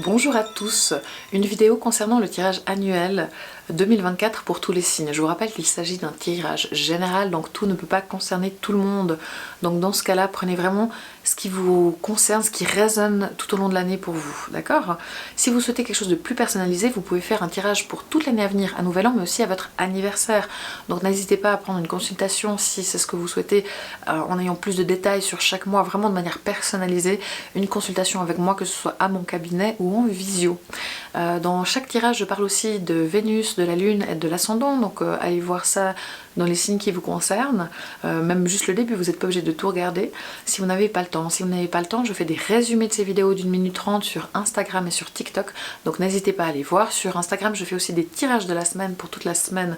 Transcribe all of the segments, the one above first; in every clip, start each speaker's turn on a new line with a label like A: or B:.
A: Bonjour à tous, une vidéo concernant le tirage annuel 2024 pour tous les signes. Je vous rappelle qu'il s'agit d'un tirage général, donc tout ne peut pas concerner tout le monde. Donc dans ce cas-là, prenez vraiment ce qui vous concerne, ce qui résonne tout au long de l'année pour vous, d'accord? Si vous souhaitez quelque chose de plus personnalisé, vous pouvez faire un tirage pour toute l'année à venir, à Nouvel An, mais aussi à votre anniversaire. Donc n'hésitez pas à prendre une consultation si c'est ce que vous souhaitez, en ayant plus de détails sur chaque mois, vraiment de manière personnalisée, une consultation avec moi, que ce soit à mon cabinet ou en visio. Dans chaque tirage, je parle aussi de Vénus, de la Lune et de l'ascendant, donc allez voir ça dans les signes qui vous concernent, même juste le début, vous n'êtes pas obligé de tout regarder si vous n'avez pas le temps. Si vous n'avez pas le temps, je fais des résumés de ces vidéos d'1 minute 30 sur Instagram et sur TikTok, donc n'hésitez pas à aller voir. Sur Instagram, je fais aussi des tirages de la semaine pour toute la semaine,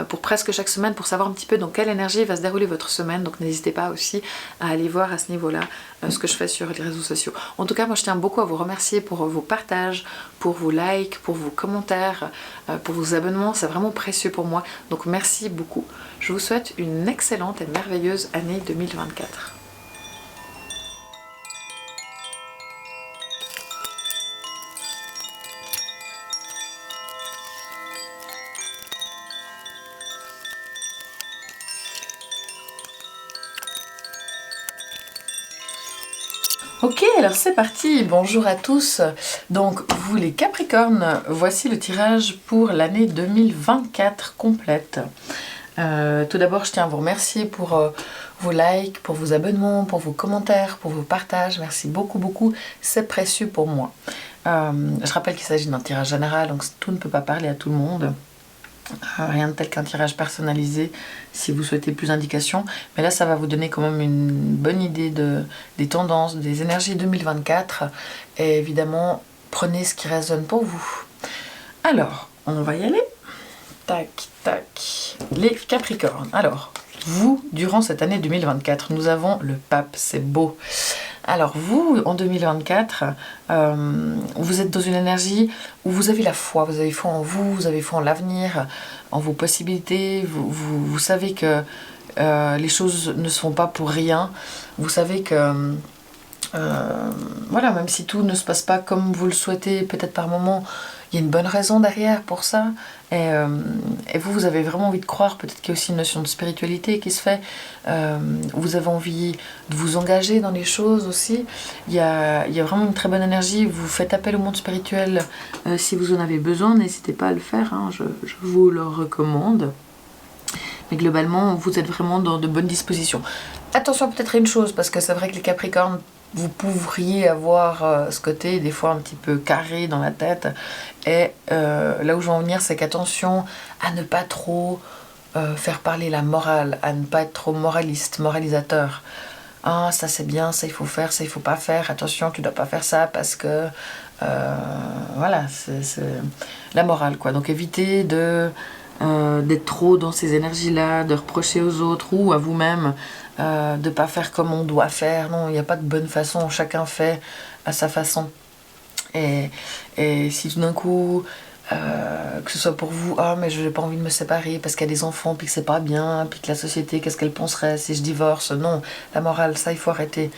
A: pour presque chaque semaine, pour savoir un petit peu dans quelle énergie va se dérouler votre semaine, donc n'hésitez pas aussi à aller voir à ce niveau-là ce que je fais sur les réseaux sociaux. En tout cas, moi je tiens beaucoup à vous remercier pour vos partages, pour vos likes, pour vos commentaires, pour vos abonnements, c'est vraiment précieux pour moi, donc merci beaucoup. Je vous souhaite une excellente et merveilleuse année 2024. Ok, alors c'est parti, bonjour à tous. Donc vous les Capricornes, voici le tirage pour l'année 2024 complète. Tout d'abord, je tiens à vous remercier pour vos likes, pour vos abonnements, pour vos commentaires, pour vos partages. Merci beaucoup, beaucoup, c'est précieux pour moi. Je rappelle qu'il s'agit d'un tirage général, donc tout ne peut pas parler à tout le monde. Rien de tel qu'un tirage personnalisé si vous souhaitez plus d'indications, mais là ça va vous donner quand même une bonne idée des tendances, des énergies 2024, et évidemment prenez ce qui résonne pour vous. Alors on va y aller, tac tac, les Capricornes. Alors vous, durant cette année 2024, nous avons le pape, c'est beau. Alors vous, en 2024, vous êtes dans une énergie où vous avez la foi, vous avez foi en vous, vous avez foi en l'avenir, en vos possibilités, vous savez que les choses ne se font pas pour rien, vous savez que, voilà, même si tout ne se passe pas comme vous le souhaitez, peut-être par moment, il y a une bonne raison derrière pour ça, et vous avez vraiment envie de croire, peut-être qu'il y a aussi une notion de spiritualité qui se fait, vous avez envie de vous engager dans les choses aussi, il y a vraiment une très bonne énergie, vous faites appel au monde spirituel si vous en avez besoin, n'hésitez pas à le faire, hein, je vous le recommande. Mais globalement, vous êtes vraiment dans de bonnes dispositions. Attention peut-être à une chose, parce que c'est vrai que les Capricornes, vous pourriez avoir ce côté des fois un petit peu carré dans la tête, et là où je veux en venir, c'est qu'attention à ne pas trop faire parler la morale, à ne pas être trop moraliste, moralisateur. Ah, ça c'est bien, ça il faut faire, ça il faut pas faire, attention tu dois pas faire ça parce que voilà, c'est la morale quoi. Donc évitez d'être trop dans ces énergies-là, de reprocher aux autres ou à vous-même de pas faire comme on doit faire. Non, il n'y a pas de bonne façon, chacun fait à sa façon. Et si tout d'un coup, que ce soit pour vous, ah mais je n'ai pas envie de me séparer parce qu'il y a des enfants, puis que c'est pas bien, puis que la société, qu'est-ce qu'elle penserait si je divorce? Non, la morale, ça il faut arrêter,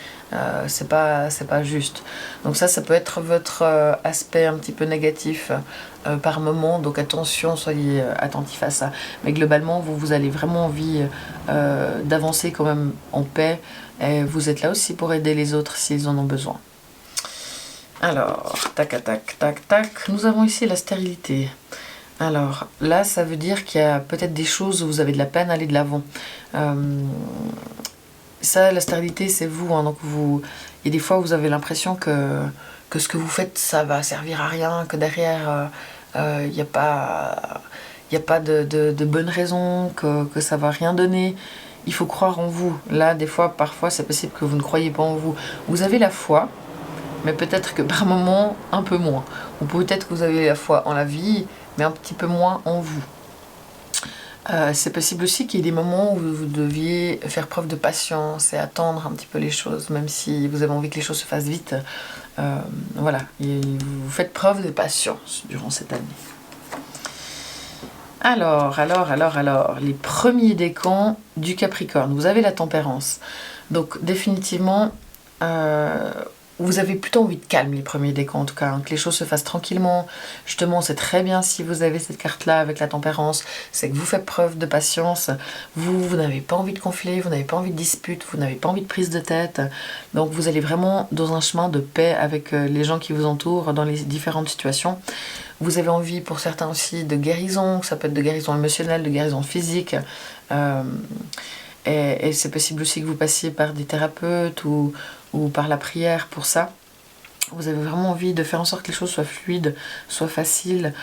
A: c'est pas juste. Donc ça peut être votre aspect un petit peu négatif par moment, donc attention, soyez attentifs à ça. Mais globalement, vous avez vraiment envie d'avancer quand même en paix, et vous êtes là aussi pour aider les autres s'ils en ont besoin. Alors, tac, tac, tac, tac, nous avons ici la stérilité. Alors, là, ça veut dire qu'il y a peut-être des choses où vous avez de la peine à aller de l'avant. Ça, la stérilité, c'est vous, hein, donc il y a des fois où vous avez l'impression que ce que vous faites, ça va servir à rien, que derrière, il n'y a pas de bonne raison, que ça va rien donner. Il faut croire en vous. Là, des fois, parfois, c'est possible que vous ne croyez pas en vous. Vous avez la foi, mais peut-être que par moment, un peu moins. Ou peut-être que vous avez la foi en la vie, mais un petit peu moins en vous. C'est possible aussi qu'il y ait des moments où vous deviez faire preuve de patience et attendre un petit peu les choses, même si vous avez envie que les choses se fassent vite. Voilà, et vous faites preuve de patience durant cette année. Alors, les premiers décans du Capricorne. Vous avez la tempérance. Donc définitivement, vous avez plutôt envie de calme les premiers décans en tout cas, hein, que les choses se fassent tranquillement. Justement, c'est très bien si vous avez cette carte-là avec la tempérance, c'est que vous faites preuve de patience, vous n'avez pas envie de conflit, vous n'avez pas envie de dispute, vous n'avez pas envie de prise de tête. Donc vous allez vraiment dans un chemin de paix avec les gens qui vous entourent dans les différentes situations. Vous avez envie pour certains aussi de guérison, ça peut être de guérison émotionnelle, de guérison physique. Et c'est possible aussi que vous passiez par des thérapeutes ou par la prière pour ça. Vous avez vraiment envie de faire en sorte que les choses soient fluides, soient faciles.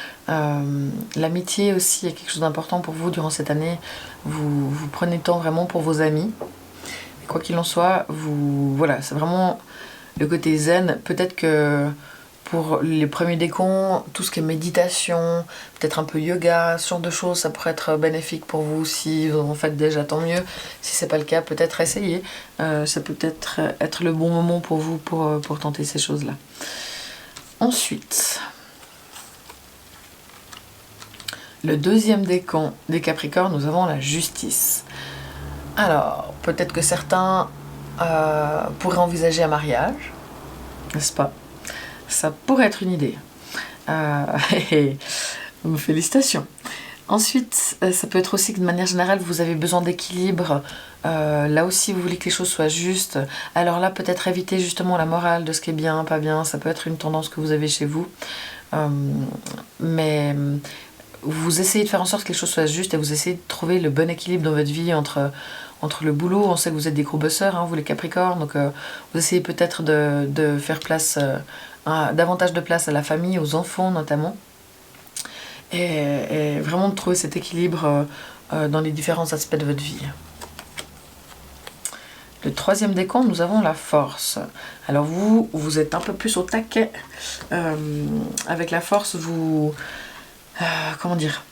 A: L'amitié aussi est quelque chose d'important pour vous durant cette année. Vous prenez le temps vraiment pour vos amis. Et quoi qu'il en soit, voilà, c'est vraiment le côté zen. Peut-être que pour les premiers décons, tout ce qui est méditation, peut-être un peu yoga, ce genre de choses, ça pourrait être bénéfique pour vous. Si vous en faites déjà, tant mieux. Si c'est pas le cas, peut-être essayer. Ça peut peut-être être le bon moment pour vous pour tenter ces choses-là. Ensuite, le deuxième décan des Capricornes, nous avons la justice. Alors, peut-être que certains pourraient envisager un mariage, n'est-ce pas ? Ça pourrait être une idée. Félicitations. Ensuite, ça peut être aussi que de manière générale, vous avez besoin d'équilibre. Là aussi, vous voulez que les choses soient justes. Alors là, peut-être éviter justement la morale de ce qui est bien, pas bien. Ça peut être une tendance que vous avez chez vous. Mais vous essayez de faire en sorte que les choses soient justes et vous essayez de trouver le bon équilibre dans votre vie entre le boulot. On sait que vous êtes des gros bosseurs, hein, vous les Capricornes. Donc vous essayez peut-être de faire place... davantage de place à la famille, aux enfants notamment, et vraiment de trouver cet équilibre dans les différents aspects de votre vie. Le troisième décan, nous avons la force. Alors vous êtes un peu plus au taquet. Avec la force, comment dire,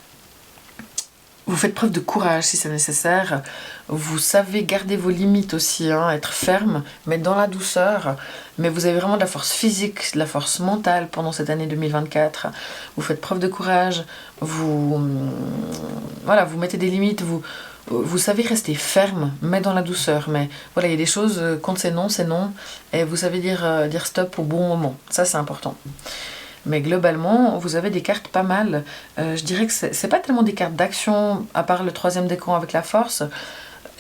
A: vous faites preuve de courage si c'est nécessaire. Vous savez garder vos limites aussi, hein, être ferme, mais dans la douceur. Mais vous avez vraiment de la force physique, de la force mentale pendant cette année 2024. Vous faites preuve de courage. Voilà, vous mettez des limites. Vous savez rester ferme, mais dans la douceur. Mais voilà, il y a des choses, quand c'est non, et vous savez dire stop au bon moment. Ça, c'est important. Mais globalement, vous avez des cartes pas mal. Je dirais que c'est pas tellement des cartes d'action, à part le troisième décan avec la force.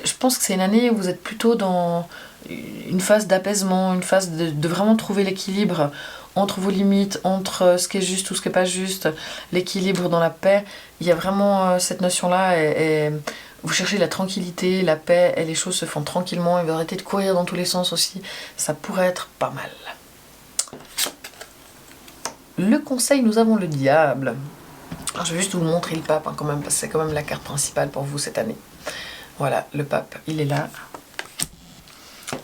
A: Je pense que c'est une année où vous êtes plutôt dans une phase d'apaisement, une phase de vraiment trouver l'équilibre entre vos limites, entre ce qui est juste ou ce qui n'est pas juste, l'équilibre dans la paix. Il y a vraiment cette notion-là et vous cherchez la tranquillité, la paix, et les choses se font tranquillement, et vous arrêtez de courir dans tous les sens aussi. Ça pourrait être pas mal. Le conseil, nous avons le diable. Alors, je vais juste vous montrer le pape, hein, quand même, parce que c'est quand même la carte principale pour vous cette année. Voilà, le pape, il est là.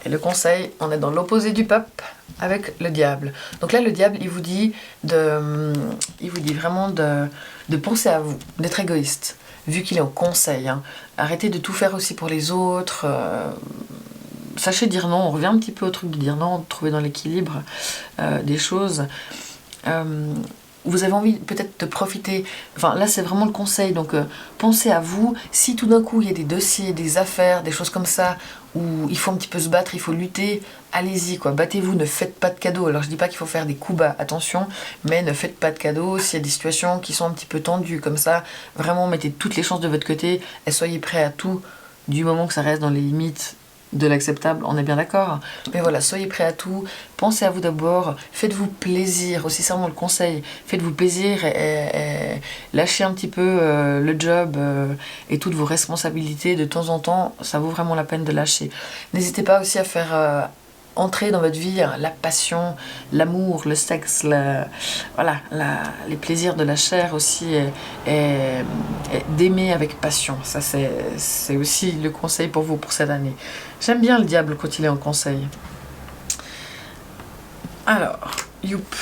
A: Et le conseil, on est dans l'opposé du pape avec le diable. Donc là, le diable, il vous dit vraiment de penser à vous, d'être égoïste, vu qu'il est au conseil. Hein. Arrêtez de tout faire aussi pour les autres. Sachez dire non. On revient un petit peu au truc de dire non, de trouver dans l'équilibre des choses. Vous avez envie peut-être de profiter, enfin là c'est vraiment le conseil, donc pensez à vous. Si tout d'un coup il y a des dossiers, des affaires, des choses comme ça où il faut un petit peu se battre, il faut lutter, allez-y quoi, battez-vous, ne faites pas de cadeaux. Alors je dis pas qu'il faut faire des coups bas, attention, mais ne faites pas de cadeaux. S'il y a des situations qui sont un petit peu tendues comme ça, vraiment mettez toutes les chances de votre côté et soyez prêts à tout, du moment que ça reste dans les limites de l'acceptable, on est bien d'accord. Mais voilà, soyez prêts à tout, pensez à vous d'abord, faites-vous plaisir, aussi c'est vraiment le conseil, faites-vous plaisir et lâchez un petit peu le job et toutes vos responsabilités de temps en temps, ça vaut vraiment la peine de lâcher. N'hésitez pas aussi à faire entrer dans votre vie la passion, l'amour, le sexe, les plaisirs de la chair aussi, et d'aimer avec passion. Ça, c'est aussi le conseil pour vous pour cette année. J'aime bien le diable quand il est en conseil. Alors, youp.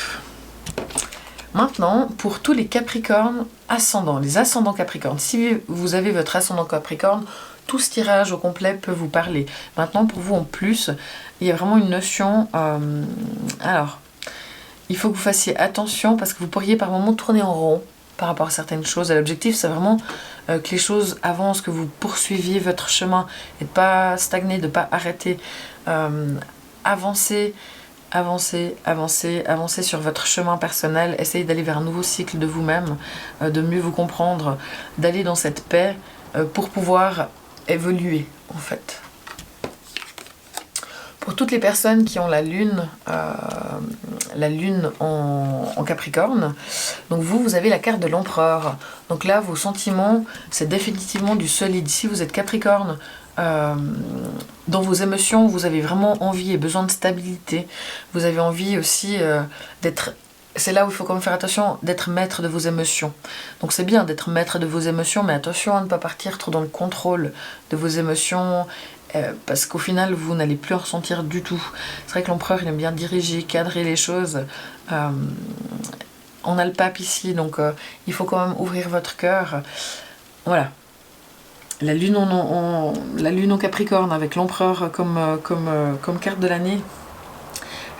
A: Maintenant, pour tous les Capricornes ascendants, les ascendants Capricornes, si vous avez votre ascendant Capricorne, tout ce tirage au complet peut vous parler. Maintenant, pour vous en plus, il y a vraiment une notion... alors, il faut que vous fassiez attention parce que vous pourriez par moments tourner en rond par rapport à certaines choses. Et l'objectif, c'est vraiment que les choses avancent, que vous poursuiviez votre chemin et de ne pas stagner, de ne pas arrêter. Avancer avancez, avancez, avancez sur votre chemin personnel, essayez d'aller vers un nouveau cycle de vous-même, de mieux vous comprendre, d'aller dans cette paix pour pouvoir évoluer en fait. Pour toutes les personnes qui ont la lune en Capricorne, donc vous avez la carte de l'empereur. Donc là, vos sentiments, c'est définitivement du solide. Si vous êtes Capricorne, dans vos émotions, vous avez vraiment envie et besoin de stabilité. Vous avez envie aussi d'être... C'est là où il faut quand même faire attention d'être maître de vos émotions. Donc c'est bien d'être maître de vos émotions, mais attention à ne pas partir trop dans le contrôle de vos émotions, parce qu'au final, vous n'allez plus en ressentir du tout. C'est vrai que l'empereur, il aime bien diriger, cadrer les choses. On a le pape ici, donc il faut quand même ouvrir votre cœur. Voilà. La lune en Capricorne avec l'empereur comme carte de l'année.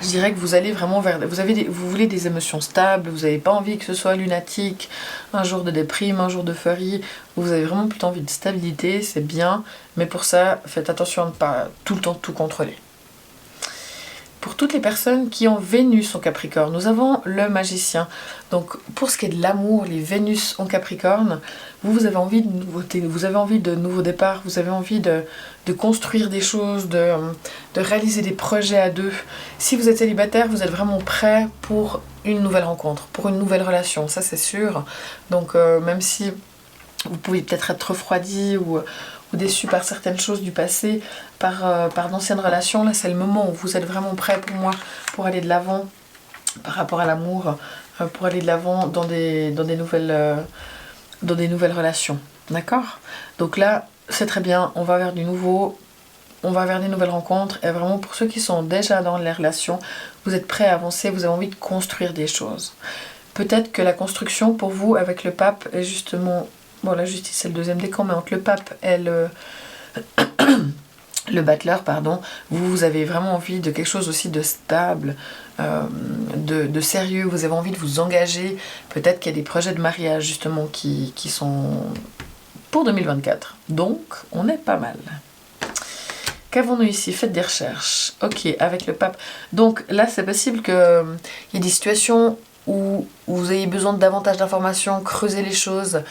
A: Je dirais que vous allez vraiment vers... Vous voulez des émotions stables, vous n'avez pas envie que ce soit lunatique, un jour de déprime, un jour d'euphorie. Vous avez vraiment plutôt envie de stabilité, c'est bien. Mais pour ça, faites attention à ne pas tout le temps tout contrôler. Pour toutes les personnes qui ont Vénus en Capricorne, nous avons le magicien. Donc pour ce qui est de l'amour, les Vénus en Capricorne, vous avez envie de nouveautés, vous avez envie de nouveaux départs, vous avez envie de construire des choses, de réaliser des projets à deux. Si vous êtes célibataire, vous êtes vraiment prêt pour une nouvelle rencontre, pour une nouvelle relation, ça c'est sûr. Donc même si vous pouvez peut-être être refroidi ou déçu par certaines choses du passé, par d'anciennes relations, là c'est le moment où vous êtes vraiment prêt pour moi, pour aller de l'avant par rapport à l'amour, pour aller de l'avant dans des nouvelles relations, d'accord? Donc là c'est très bien, on va vers du nouveau, on va vers des nouvelles rencontres, et vraiment pour ceux qui sont déjà dans les relations, vous êtes prêts à avancer, vous avez envie de construire des choses. Peut-être que la construction pour vous avec le pape est justement... Bon, la justice, c'est le deuxième décan, mais entre le pape et le battleur, pardon, vous avez vraiment envie de quelque chose aussi de stable, de sérieux, vous avez envie de vous engager. Peut-être qu'il y a des projets de mariage, justement, qui sont pour 2024. Donc, on est pas mal. Qu'avons-nous ici? Faites des recherches. Ok, avec le pape. Donc là, c'est possible qu'il y ait des situations où vous ayez besoin de davantage d'informations, creuser les choses.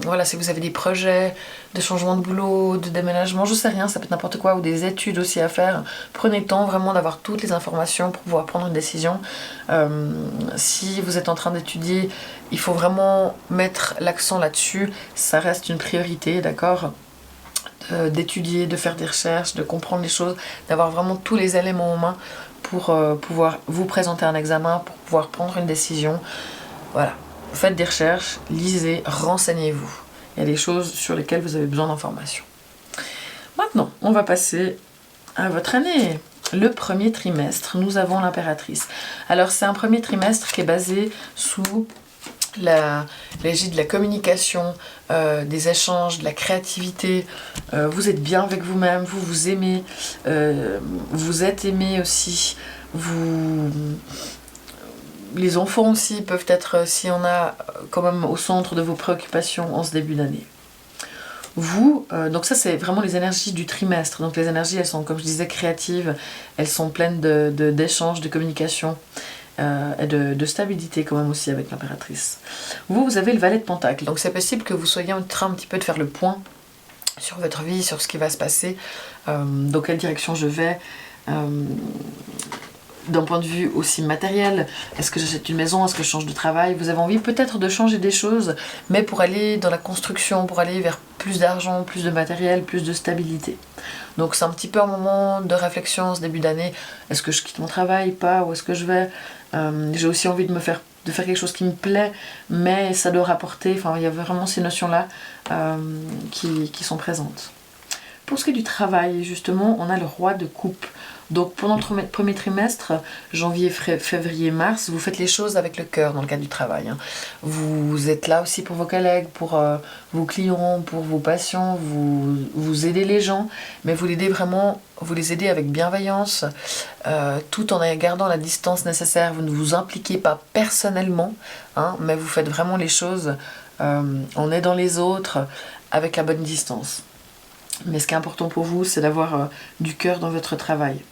A: Voilà, si vous avez des projets de changement de boulot, de déménagement, je sais rien, ça peut être n'importe quoi, ou des études aussi à faire. Prenez le temps vraiment d'avoir toutes les informations pour pouvoir prendre une décision. Si vous êtes en train d'étudier, il faut vraiment mettre l'accent là-dessus. Ça reste une priorité, d'accord ? D'étudier, de faire des recherches, de comprendre les choses, d'avoir vraiment tous les éléments en main pour pouvoir vous présenter un examen, pour pouvoir prendre une décision. Voilà, faites des recherches, lisez, renseignez-vous. Il y a des choses sur lesquelles vous avez besoin d'informations. Maintenant, on va passer à votre année. Le premier trimestre, nous avons l'impératrice. Alors c'est un premier trimestre qui est basé sous l'égide de la communication, des échanges, de la créativité. Vous êtes bien avec vous-même, vous vous aimez, vous êtes aimé aussi. Les enfants aussi peuvent être, si on a quand même au centre de vos préoccupations en ce début d'année. Donc ça c'est vraiment les énergies du trimestre. Donc les énergies, elles sont, comme je disais, créatives, elles sont pleines d'échanges, de communication. Et de stabilité quand même aussi avec l'impératrice. Vous avez le valet de Pentacle, donc c'est possible que vous soyez en train un petit peu de faire le point sur votre vie, sur ce qui va se passer, dans quelle direction je vais, d'un point de vue aussi matériel. Est-ce que j'achète une maison? Est-ce que je change de travail? Vous avez envie peut-être de changer des choses, mais pour aller dans la construction, pour aller vers plus d'argent, plus de matériel, plus de stabilité. Donc c'est un petit peu un moment de réflexion ce début d'année. Est-ce que je quitte mon travail, pas? Où est-ce que je vais? J'ai aussi envie de faire quelque chose qui me plaît, mais ça doit rapporter. Enfin, il y a vraiment ces notions-là qui sont présentes. Pour ce qui est du travail, justement, on a le roi de coupe. Donc pendant le premier trimestre, janvier, février, mars, vous faites les choses avec le cœur dans le cadre du travail. Vous êtes là aussi pour vos collègues, pour vos clients, pour vos patients, vous aidez les gens, mais vous les aidez avec bienveillance, tout en gardant la distance nécessaire. Vous ne vous impliquez pas personnellement, mais vous faites vraiment les choses en aidant les autres avec la bonne distance. Mais ce qui est important pour vous, c'est d'avoir du cœur dans votre travail.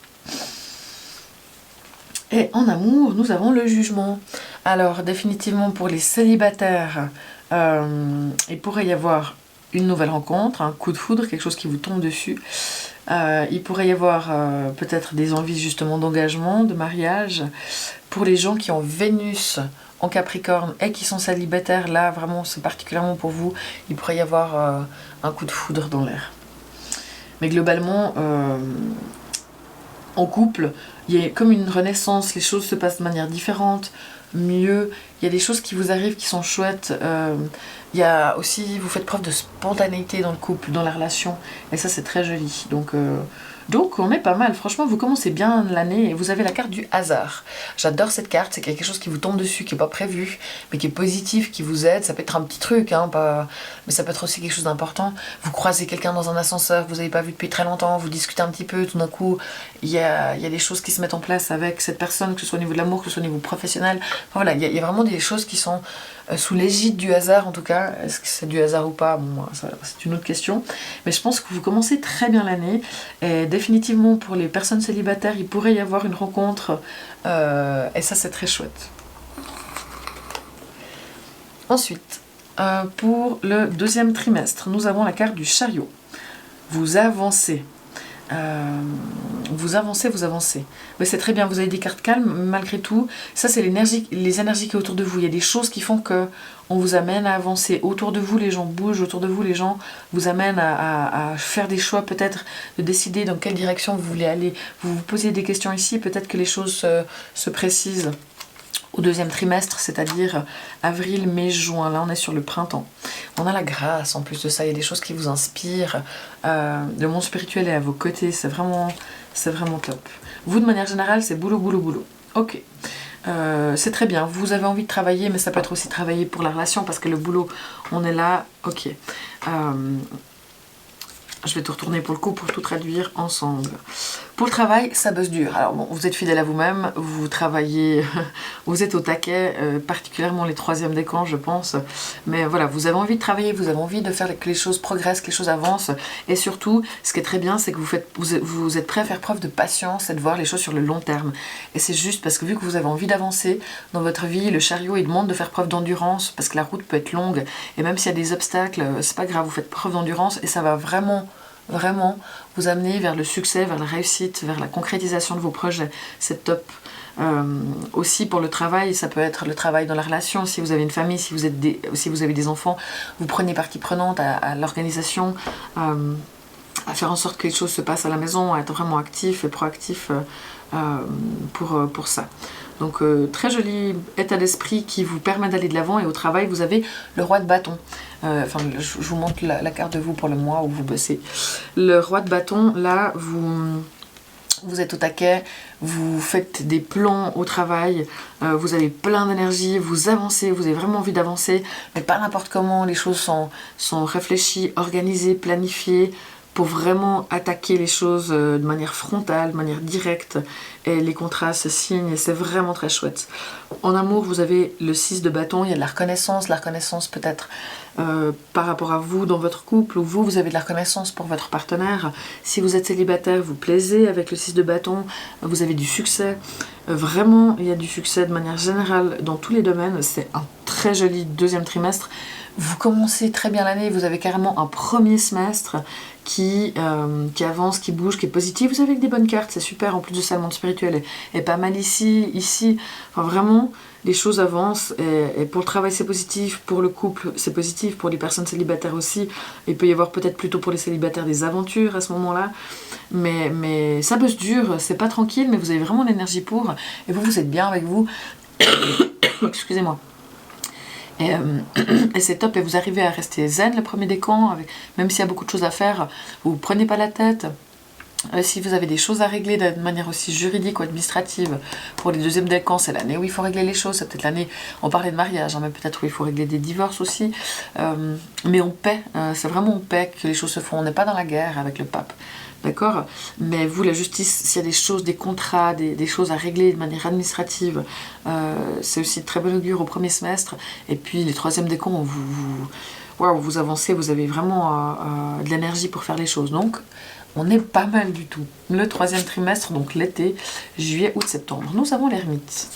A: Et en amour, nous avons le jugement. Alors, définitivement, pour les célibataires, il pourrait y avoir une nouvelle rencontre, un coup de foudre, quelque chose qui vous tombe dessus. Il pourrait y avoir peut-être des envies justement d'engagement, de mariage. Pour les gens qui ont Vénus en Capricorne et qui sont célibataires, là, vraiment, c'est particulièrement pour vous, il pourrait y avoir un coup de foudre dans l'air. Mais globalement, en couple, il y a comme une renaissance, les choses se passent de manière différente, mieux, il y a des choses qui vous arrivent qui sont chouettes, il y a aussi, vous faites preuve de spontanéité dans le couple, dans la relation, et ça c'est très joli, donc on est pas mal, franchement vous commencez bien l'année et vous avez la carte du hasard. J'adore cette carte, c'est quelque chose qui vous tombe dessus, qui n'est pas prévu, mais qui est positif, qui vous aide, ça peut être un petit truc, hein, mais ça peut être aussi quelque chose d'important. Vous croisez quelqu'un dans un ascenseur que vous n'avez pas vu depuis très longtemps, vous discutez un petit peu, tout d'un coup il y a des choses qui se mettent en place avec cette personne, que ce soit au niveau de l'amour, que ce soit au niveau professionnel, enfin, voilà, il y a vraiment des choses qui sont sous l'égide du hasard en tout cas. Est-ce que c'est du hasard ou pas? Bon, c'est une autre question. Mais je pense que vous commencez très bien l'année. Et définitivement pour les personnes célibataires, il pourrait y avoir une rencontre. Et ça c'est très chouette. Ensuite, pour le deuxième trimestre, nous avons la carte du chariot. Vous avancez. Vous avancez. Mais c'est très bien, vous avez des cartes calmes, malgré tout. Ça, c'est les énergies qui sont autour de vous. Il y a des choses qui font que on vous amène à avancer. Autour de vous, les gens bougent. Autour de vous, les gens vous amènent à faire des choix, peut-être de décider dans quelle direction vous voulez aller. Vous vous posez des questions ici, peut-être que les choses se précisent au deuxième trimestre, c'est-à-dire avril, mai, juin. Là, on est sur le printemps. On a la grâce, en plus de ça, il y a des choses qui vous inspirent. Le monde spirituel est à vos côtés, c'est vraiment top. Vous, de manière générale, c'est boulot, boulot, boulot. Ok. C'est très bien, vous avez envie de travailler, mais ça peut être aussi travailler pour la relation, parce que le boulot, on est là, ok. Je vais tout retourner pour le coup pour tout traduire ensemble. Pour le travail, ça bosse dur. Alors bon, vous êtes fidèle à vous-même, vous travaillez, vous êtes au taquet, particulièrement les troisièmes décans, je pense. Mais voilà, vous avez envie de travailler, vous avez envie de faire que les choses progressent, que les choses avancent. Et surtout, ce qui est très bien, c'est que vous êtes prêt à faire preuve de patience et de voir les choses sur le long terme. Et c'est juste parce que vu que vous avez envie d'avancer dans votre vie, le chariot, il demande de faire preuve d'endurance, parce que la route peut être longue. Et même s'il y a des obstacles, c'est pas grave, vous faites preuve d'endurance et ça va vraiment vous amener vers le succès, vers la réussite, vers la concrétisation de vos projets. C'est top. Aussi pour le travail, ça peut être le travail dans la relation, si vous avez une famille, si vous avez des enfants, vous prenez partie prenante à l'organisation, à faire en sorte que les choses se passent à la maison, à être vraiment actif et proactif pour ça. Donc très joli état d'esprit qui vous permet d'aller de l'avant. Et au travail, vous avez le roi de bâton. Je vous montre la carte de vous pour le mois où vous bossez. Le roi de bâton, là, vous êtes au taquet, vous faites des plans au travail, vous avez plein d'énergie, vous avancez, vous avez vraiment envie d'avancer, mais pas n'importe comment. Les choses sont réfléchies, organisées, planifiées, pour vraiment attaquer les choses de manière frontale, de manière directe, et les contrats se signent et c'est vraiment très chouette. En amour, vous avez le 6 de bâton, il y a de la reconnaissance peut-être par rapport à vous dans votre couple, ou vous avez de la reconnaissance pour votre partenaire. Si vous êtes célibataire, vous plaisez avec le 6 de bâton, vous avez du succès. Vraiment, il y a du succès de manière générale dans tous les domaines. C'est un très joli deuxième trimestre. Vous commencez très bien l'année, vous avez carrément un premier semestre qui avance, qui bouge, qui est positif. Vous avez des bonnes cartes, c'est super. En plus de ça, le monde spirituel est pas mal ici. Enfin, vraiment, les choses avancent. Et pour le travail, c'est positif. Pour le couple, c'est positif. Pour les personnes célibataires aussi. Il peut y avoir peut-être plutôt pour les célibataires des aventures à ce moment-là. Mais ça bosse dur, c'est pas tranquille, mais vous avez vraiment l'énergie pour. Et vous êtes bien avec vous. Excusez-moi. Et c'est top, et vous arrivez à rester zen le premier décan, même s'il y a beaucoup de choses à faire, vous ne prenez pas la tête. Si vous avez des choses à régler de manière aussi juridique ou administrative, pour les deuxièmes décans, c'est l'année où il faut régler les choses, c'est peut-être l'année, on parlait de mariage, mais peut-être où il faut régler des divorces aussi, mais on paie, c'est vraiment on paie que les choses se font, on n'est pas dans la guerre avec le pape. D'accord? Mais vous, la justice, s'il y a des choses, des contrats, des choses à régler de manière administrative, c'est aussi de très bon augure au premier semestre. Et puis les troisièmes décans, vous avancez, vous avez vraiment de l'énergie pour faire les choses. Donc, On est pas mal du tout. Le troisième trimestre, donc l'été, juillet, août, septembre. Nous avons l'ermite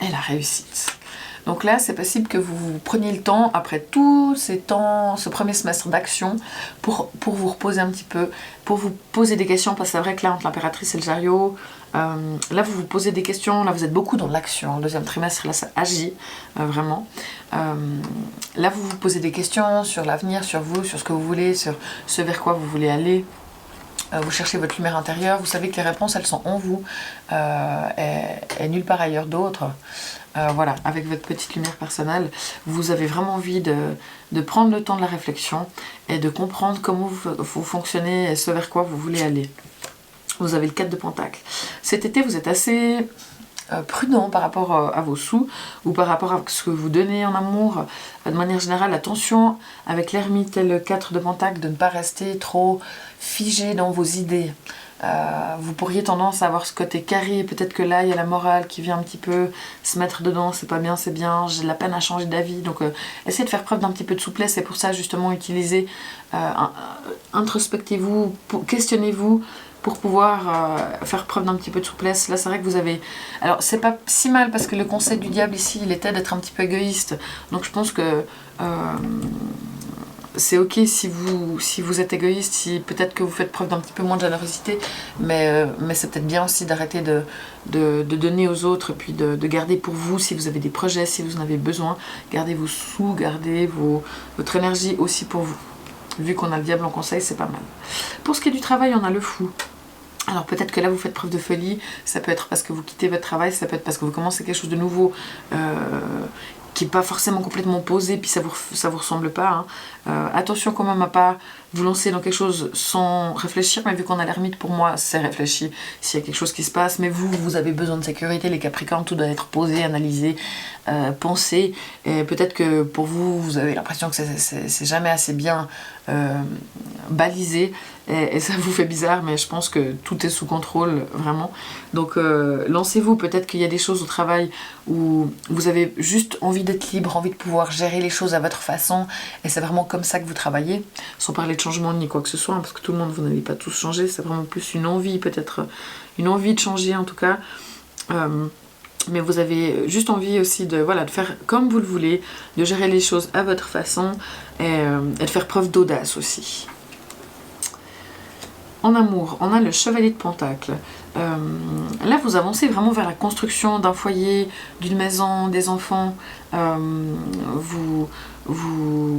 A: et la réussite. Donc là, c'est possible que vous preniez le temps, après tous ces temps, ce premier semestre d'action, pour vous reposer un petit peu, pour vous poser des questions, parce que c'est vrai que là, entre l'impératrice et le chariot, là, vous vous posez des questions, là, vous êtes beaucoup dans l'action. Le deuxième trimestre, là, ça agit, vraiment. Là, vous vous posez des questions sur l'avenir, sur vous, sur ce que vous voulez, sur ce vers quoi vous voulez aller. Vous cherchez votre lumière intérieure, vous savez que les réponses, elles sont en vous, et nulle part ailleurs d'autre. Voilà, avec votre petite lumière personnelle, vous avez vraiment envie de prendre le temps de la réflexion et de comprendre comment vous fonctionnez et ce vers quoi vous voulez aller. Vous avez le 4 de Pentacle. Cet été, vous êtes assez prudent par rapport à vos sous ou par rapport à ce que vous donnez en amour. De manière générale, attention avec l'ermite et le 4 de Pentacle de ne pas rester trop figé dans vos idées. Vous pourriez tendance à avoir ce côté carré, peut-être que là il y a la morale qui vient un petit peu se mettre dedans, c'est pas bien, c'est bien, j'ai de la peine à changer d'avis, donc essayez de faire preuve d'un petit peu de souplesse, et pour ça justement utilisez, introspectez-vous, questionnez-vous pour pouvoir faire preuve d'un petit peu de souplesse. Là c'est vrai que vous avez, alors c'est pas si mal parce que le conseil du diable ici il était d'être un petit peu égoïste, donc je pense que c'est ok si vous êtes égoïste, si peut-être que vous faites preuve d'un petit peu moins de générosité, mais c'est peut-être bien aussi d'arrêter de donner aux autres, puis de garder pour vous si vous avez des projets, si vous en avez besoin, gardez vos sous, gardez votre énergie aussi pour vous. Vu qu'on a le diable en conseil, c'est pas mal. Pour ce qui est du travail, on a le fou. Alors peut-être que là vous faites preuve de folie, ça peut être parce que vous quittez votre travail, ça peut être parce que vous commencez quelque chose de nouveau, qui n'est pas forcément complètement posé, puis ça vous ressemble pas. Attention quand même à pas vous lancer dans quelque chose sans réfléchir, mais vu qu'on a l'ermite, pour moi, c'est réfléchi s'il y a quelque chose qui se passe. Mais vous avez besoin de sécurité, les Capricornes, tout doit être posé, analysé, pensé. Et peut-être que pour vous, vous avez l'impression que c'est jamais assez bien balisé, et ça vous fait bizarre, mais je pense que tout est sous contrôle, vraiment. Donc lancez-vous, peut-être qu'il y a des choses au travail où vous avez juste envie d'être libre, envie de pouvoir gérer les choses à votre façon, et c'est vraiment comme ça que vous travaillez, sans parler de changement ni quoi que ce soit, parce que tout le monde, vous n'allez pas tous changer, c'est vraiment plus une envie, peut-être une envie de changer en tout cas, mais vous avez juste envie aussi de faire comme vous le voulez, de gérer les choses à votre façon, et de faire preuve d'audace aussi. En amour, on a le chevalier de Pentacle. Là, vous avancez vraiment vers la construction d'un foyer, d'une maison, des enfants.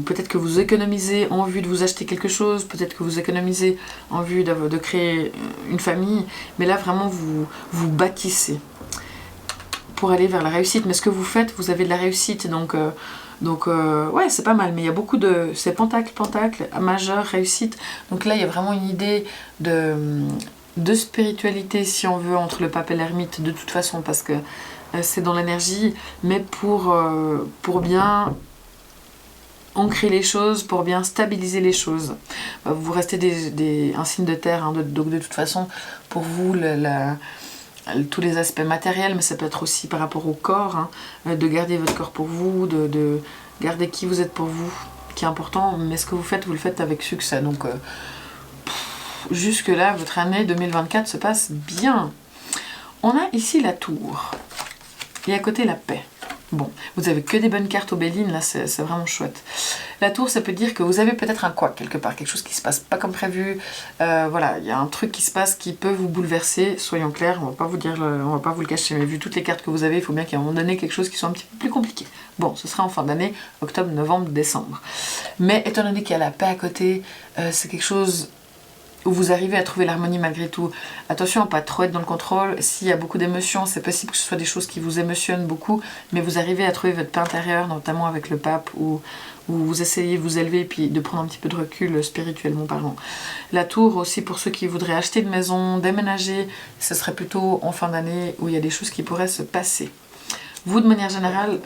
A: Peut-être que vous économisez en vue de vous acheter quelque chose, peut-être que vous économisez en vue de créer une famille. Mais là, vraiment, vous bâtissez pour aller vers la réussite. Mais ce que vous faites, vous avez de la réussite. Donc ouais, c'est pas mal, mais il y a beaucoup de... C'est Pentacle, majeur, réussite. Donc là, il y a vraiment une idée de spiritualité, si on veut, entre le pape et l'ermite, de toute façon, parce que c'est dans l'énergie, mais pour bien ancrer les choses, pour bien stabiliser les choses. Vous restez un signe de terre, hein, donc de toute façon, pour vous, tous les aspects matériels, mais ça peut être aussi par rapport au corps, hein, de garder votre corps pour vous, de garder qui vous êtes pour vous, qui est important, mais ce que vous le faites avec succès. Donc jusque là, votre année 2024 se passe bien. On a ici la tour, et à côté la paix. Bon, vous avez que des bonnes cartes au Béline, là c'est vraiment chouette. La tour, ça peut dire que vous avez peut-être un couac quelque part, quelque chose qui se passe pas comme prévu. Voilà, il y a un truc qui se passe qui peut vous bouleverser, soyons clairs, on va pas vous le cacher, mais vu toutes les cartes que vous avez, il faut bien qu'à un moment donné quelque chose qui soit un petit peu plus compliqué. Bon, ce sera en fin d'année, octobre, novembre, décembre. Mais étant donné qu'il y a la paix à côté, c'est quelque chose où vous arrivez à trouver l'harmonie malgré tout. Attention à pas trop être dans le contrôle. S'il y a beaucoup d'émotions, c'est possible que ce soit des choses qui vous émotionnent beaucoup, mais vous arrivez à trouver votre paix intérieure, notamment avec le pape, où vous essayez de vous élever et puis de prendre un petit peu de recul spirituellement parlant. La tour aussi, pour ceux qui voudraient acheter une maison, déménager, ce serait plutôt en fin d'année où il y a des choses qui pourraient se passer. Vous, de manière générale,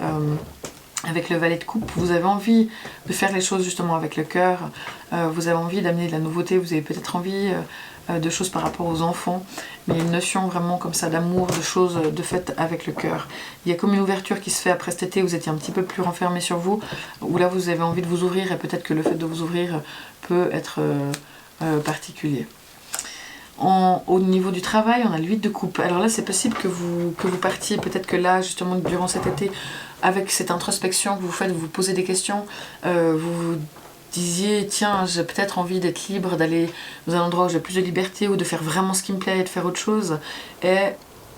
A: avec le valet de coupe, vous avez envie de faire les choses justement avec le cœur, vous avez envie d'amener de la nouveauté, vous avez peut-être envie de choses par rapport aux enfants, mais une notion vraiment comme ça d'amour, de choses de faites avec le cœur. Il y a comme une ouverture qui se fait après cet été, vous étiez un petit peu plus renfermé sur vous, où là vous avez envie de vous ouvrir, et peut-être que le fait de vous ouvrir peut être particulier. Au niveau du travail, on a le 8 de coupe. Alors là, c'est possible que vous partiez, peut-être que là, justement, durant cet été, avec cette introspection que vous faites, vous posez des questions, vous vous disiez, tiens, j'ai peut-être envie d'être libre, d'aller dans un endroit où j'ai plus de liberté, ou de faire vraiment ce qui me plaît et de faire autre chose. Et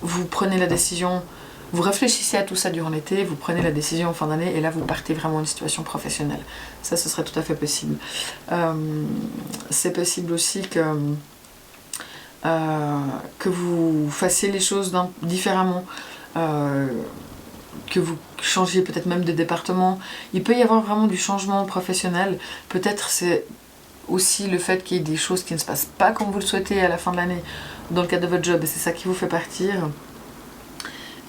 A: vous prenez la décision, vous réfléchissez à tout ça durant l'été, vous prenez la décision en fin d'année, et là, vous partez vraiment en une situation professionnelle. Ça, ce serait tout à fait possible. C'est possible aussi que vous fassiez les choses différemment, que vous changiez peut-être même de département. Il peut y avoir vraiment du changement professionnel. Peut-être c'est aussi le fait qu'il y ait des choses qui ne se passent pas comme vous le souhaitez à la fin de l'année dans le cadre de votre job, et c'est ça qui vous fait partir.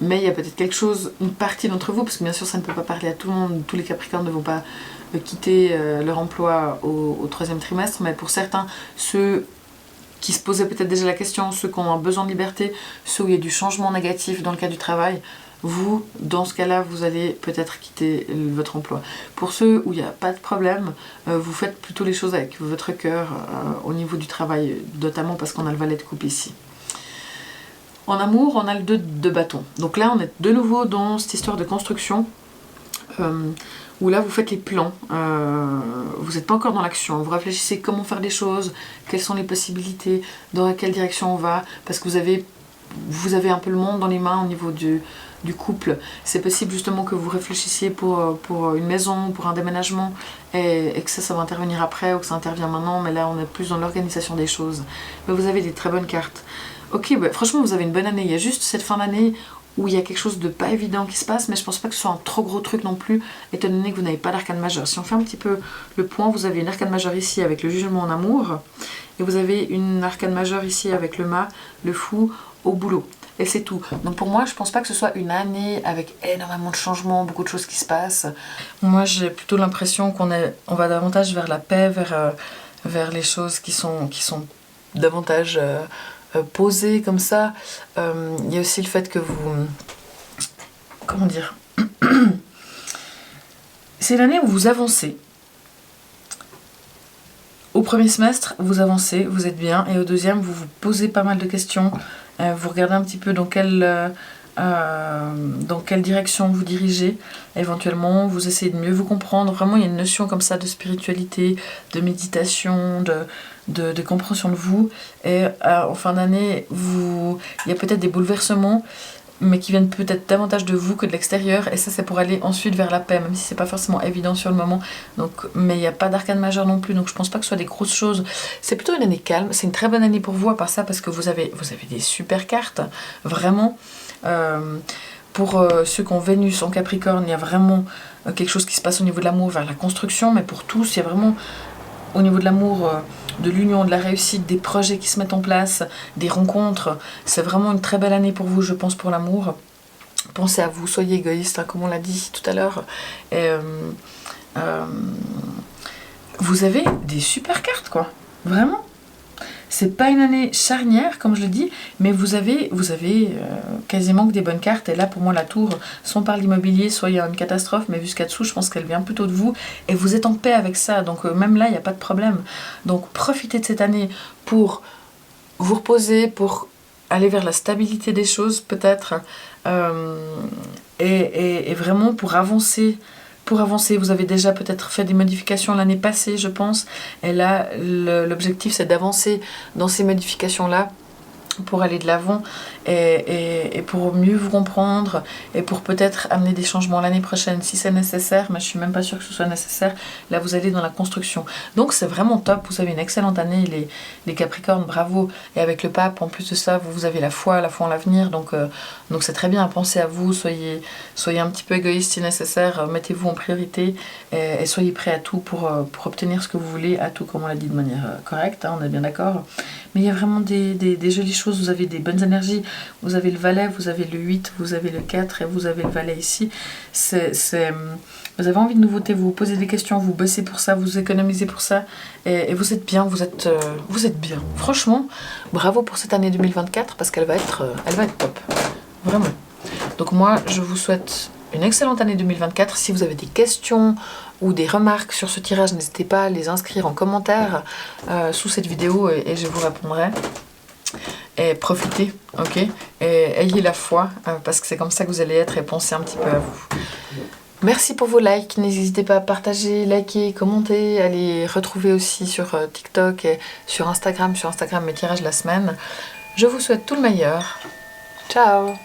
A: Mais il y a peut-être quelque chose, une partie d'entre vous, parce que bien sûr ça ne peut pas parler à tout le monde, tous les Capricornes ne vont pas quitter leur emploi au 3e trimestre, mais pour certains, ceux qui se posaient peut-être déjà la question, ceux qui ont un besoin de liberté, ceux où il y a du changement négatif dans le cas du travail, vous, dans ce cas-là, vous allez peut-être quitter votre emploi. Pour ceux où il n'y a pas de problème, vous faites plutôt les choses avec votre cœur au niveau du travail, notamment parce qu'on a le valet de coupe ici. En amour, on a le 2 de bâton. Donc là, on est de nouveau dans cette histoire de construction, où là vous faites les plans, vous n'êtes pas encore dans l'action, vous réfléchissez comment faire des choses, quelles sont les possibilités, dans quelle direction on va, parce que vous avez un peu le monde dans les mains au niveau du couple. C'est possible justement que vous réfléchissiez pour une maison, pour un déménagement, et que ça va intervenir après, ou que ça intervient maintenant, mais là on est plus dans l'organisation des choses. Mais vous avez des très bonnes cartes. Ok, bah, franchement vous avez une bonne année, il y a juste cette fin d'année où il y a quelque chose de pas évident qui se passe, mais je pense pas que ce soit un trop gros truc non plus, étant donné que vous n'avez pas d'arcane majeur. Si on fait un petit peu le point, vous avez une arcane majeure ici avec le jugement en amour, et vous avez une arcane majeure ici avec le mât, le fou, au boulot. Et c'est tout. Donc pour moi, je pense pas que ce soit une année avec énormément de changements, beaucoup de choses qui se passent. Moi, j'ai plutôt l'impression qu'on va davantage vers la paix, vers les choses qui sont davantage posées comme ça. Il y a aussi le fait que vous... Comment dire? C'est l'année où vous avancez. Au premier semestre, vous avancez, vous êtes bien, et au deuxième, vous vous posez pas mal de questions. Vous regardez un petit peu dans quelle direction vous dirigez. Éventuellement, vous essayez de mieux vous comprendre. Vraiment, il y a une notion comme ça de spiritualité, de méditation, de compréhension de vous. Et en fin d'année, il y a peut-être des bouleversements, mais qui viennent peut-être davantage de vous que de l'extérieur, et ça c'est pour aller ensuite vers la paix, même si c'est pas forcément évident sur le moment. Donc, mais il n'y a pas d'arcane majeur non plus, donc je pense pas que ce soit des grosses choses. C'est plutôt une année calme, c'est une très bonne année pour vous à part ça, parce que vous avez des super cartes, vraiment. Pour ceux qui ont Vénus en Capricorne, il y a vraiment quelque chose qui se passe au niveau de l'amour vers la construction, mais pour tous, il y a vraiment au niveau de l'amour, de l'union, de la réussite, des projets qui se mettent en place, des rencontres. C'est vraiment une très belle année pour vous, je pense, pour l'amour. Pensez à vous, soyez égoïste, hein, comme on l'a dit tout à l'heure. Vous avez des super cartes, quoi. Vraiment. C'est pas une année charnière, comme je le dis, mais vous avez quasiment que des bonnes cartes. Et là, pour moi, la tour, soit on parle d'immobilier, soit il y a une catastrophe, mais jusqu'à dessous, je pense qu'elle vient plutôt de vous. Et vous êtes en paix avec ça, donc même là, il n'y a pas de problème. Donc profitez de cette année pour vous reposer, pour aller vers la stabilité des choses, peut-être, et vraiment pour avancer. Pour avancer, vous avez déjà peut-être fait des modifications l'année passée, je pense. Et là, l'objectif, c'est d'avancer dans ces modifications-là pour aller de l'avant et pour mieux vous comprendre et pour peut-être amener des changements l'année prochaine si c'est nécessaire, mais je suis même pas sûre que ce soit nécessaire. Là vous allez dans la construction, donc c'est vraiment top. Vous avez une excellente année les Capricornes, bravo. Et avec le pape, en plus de ça, vous avez la foi en l'avenir, donc c'est très bien. Pensez à vous, soyez un petit peu égoïste si nécessaire, mettez-vous en priorité et soyez prêts à tout pour obtenir ce que vous voulez, à tout, comme on l'a dit, de manière correcte, hein, on est bien d'accord. Mais il y a vraiment des jolies choses, vous avez des bonnes énergies, vous avez le valet, vous avez le 8, vous avez le 4 et vous avez le valet ici. Vous avez envie de nouveauté, vous vous posez des questions, vous bossez pour ça, vous économisez pour ça et vous êtes bien, vous êtes bien. Franchement, bravo pour cette année 2024 parce qu'elle va être top, vraiment. Donc moi, je vous souhaite une excellente année 2024. Si vous avez des questions ou des remarques sur ce tirage, n'hésitez pas à les inscrire en commentaire sous cette vidéo et je vous répondrai. Et profitez, ok? Et ayez la foi, parce que c'est comme ça que vous allez être, et pensez un petit peu à vous. Merci pour vos likes, n'hésitez pas à partager, liker, commenter, à les retrouver aussi sur TikTok et sur Instagram mes tirages de la semaine. Je vous souhaite tout le meilleur. Ciao!